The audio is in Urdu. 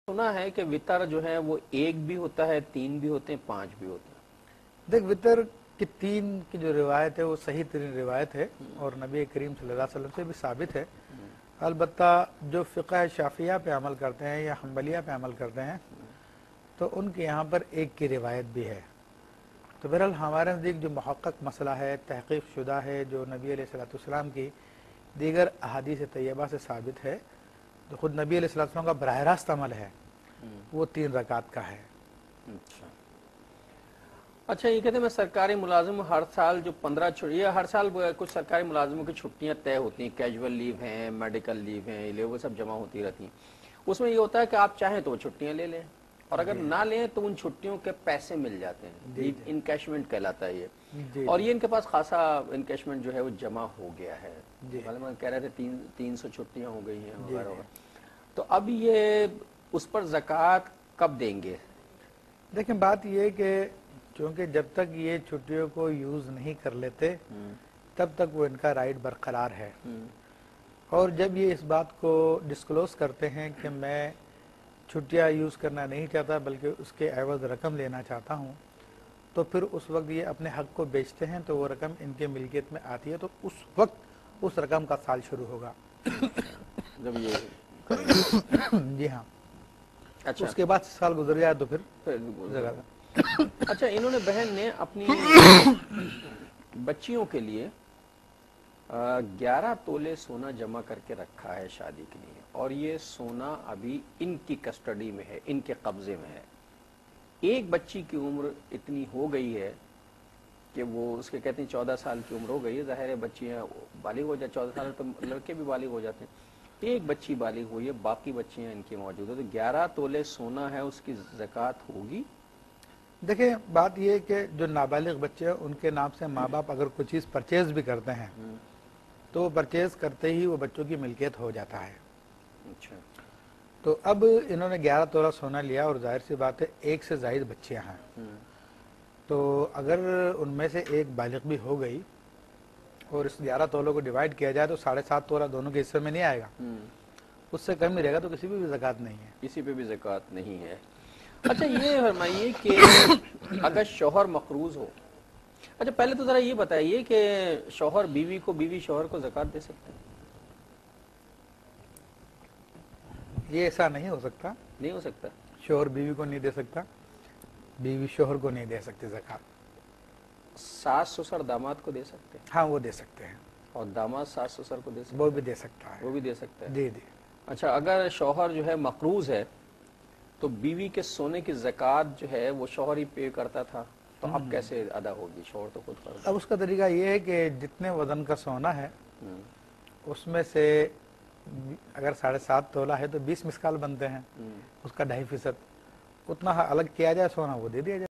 سنا ہے کہ وطر جو ہے وہ ایک بھی ہوتا ہے، تین بھی ہوتے ہیں، پانچ بھی ہوتے ہیں۔ دیکھ وطر کی تین کی جو روایت ہے وہ صحیح ترین روایت ہے اور نبی کریم صلی اللہ علیہ وسلم سے بھی ثابت ہے۔ البتہ جو فقہ شافعیہ پہ عمل کرتے ہیں یا حنبلیہ پہ عمل کرتے ہیں تو ان کے یہاں پر ایک کی روایت بھی ہے۔ تو بہرحال ہمارے نزدیک جو محقق مسئلہ ہے، تحقیق شدہ ہے، جو نبی علیہ السلام کی دیگر احادیث طیبہ سے ثابت ہے، جو خود نبی علیہ السلام کا براہ راست عمل ہے، وہ 3 رکعت کا ہے۔ اچھا، یہ کہتے ہیں میں سرکاری ملازم ہر سال جو 15 چھٹیاں، ہر سال کچھ سرکاری ملازموں کی چھٹیاں طے ہوتی ہیں، کیجول لیو ہیں، میڈیکل لیو ہیں، لیو وہ سب جمع ہوتی رہتی ہیں۔ اس میں یہ ہوتا ہے کہ آپ چاہیں تو وہ چھٹیاں لے لیں اور اگر نہ لیں تو ان چھٹیوں کے پیسے مل جاتے ہیں، لیو انکیشمنٹ کہلاتا ہے یہ، اور یہ ان کے پاس خاصا انکیشمنٹ جو ہے وہ جمع ہو گیا ہے۔ کہہ رہے تھے 300 چھٹیاں ہو گئی ہیں وغیرہ وغیرہ، تو اب یہ اس پر زکوٰۃ کب دیں گے؟ دیکھیں بات یہ کہ چونکہ جب تک یہ چھٹیوں کو یوز نہیں کر لیتے تب تک وہ ان کا رائٹ برقرار ہے، اور جب یہ اس بات کو ڈسکلوز کرتے ہیں کہ میں چھٹیاں یوز کرنا نہیں چاہتا بلکہ اس کے عوض رقم لینا چاہتا ہوں، تو پھر اس وقت یہ اپنے حق کو بیچتے ہیں تو وہ رقم ان کے ملکیت میں آتی ہے، تو اس وقت اس رقم کا سال شروع ہوگا جب یہ جی ہاں، اچھا اس کے بعد سال گزر جائے تو پھر اچھا، انہوں نے بہن نے اپنی بچیوں کے لیے 11 تولے سونا جمع کر کے رکھا ہے شادی کے لیے، اور یہ سونا ابھی ان کی کسٹڈی میں ہے، ان کے قبضے میں ہے۔ ایک بچی کی عمر اتنی ہو گئی ہے کہ وہ اس کے کہتے ہیں 14 سال کی عمر ہو گئی ہے، ظاہر ہے بچیاں بالغ ہو جائیں، 14 سال تو لڑکے بھی بالغ ہو جاتے ہیں، ایک بچی بالغ ہوئی ہے، باقی بچیاں ان کی موجود ہیں، تو 11 تولے سونا ہے، اس کی زکوٰۃ ہوگی؟ دیکھیں بات یہ ہے کہ جو نابالغ بچے ہیں ان کے نام سے ماں باپ اگر کوئی چیز پرچیز بھی کرتے ہیں تو وہ پرچیز کرتے ہی وہ بچوں کی ملکیت ہو جاتا ہے۔ اچھا، تو اب انہوں نے 11 تولہ سونا لیا اور ظاہر سی بات ہے ایک سے زائد بچیاں ہیں، تو اگر ان میں سے ایک بالغ بھی ہو گئی اور اس 11 تولوں کو ڈیوائڈ کیا جائے تو 7.5 تولہ دونوں کے حصے میں نہیں آئے گا، اس سے کم ہی رہے گا، تو کسی پہ بھی زکوٰۃ نہیں ہے، کسی پہ بھی زکوٰۃ نہیں ہے۔ اچھا، یہ فرمائیے کہ اگر شوہر مقروض ہو، اچھا پہلے تو ذرا یہ بتائیے کہ شوہر بیوی کو، بیوی شوہر کو زکوٰۃ دے سکتے ہیں؟ یہ ایسا نہیں ہو سکتا، نہیں ہو سکتا؟ شوہر بیوی کو نہیں دے سکتا، بیوی شوہر کو نہیں دے سکتی زکوٰۃ۔ ساس سسر داماد کو دے سکتے ہیں؟ ہاں وہ دے سکتے ہیں، اور داماد ساس سسر کو دے سکتے ہیں؟ وہ بھی دے سکتا ہے، وہ بھی دے سکتا ہے۔ جی جی۔ اچھا، اگر شوہر جو ہے مقروض ہے تو بیوی کے سونے کی زکوٰۃ جو ہے وہ شوہر ہی پے کرتا تھا، تو اب کیسے ادا ہوگی؟ شوہر تو خود فرض۔ اب اس کا طریقہ یہ ہے کہ جتنے وزن کا سونا ہے اس میں سے اگر 7.5 تولہ ہے تو 20 مسکال بنتے ہیں، اس کا 2.5% اتنا الگ کیا جائے سونا، وہ دے دیا جائے۔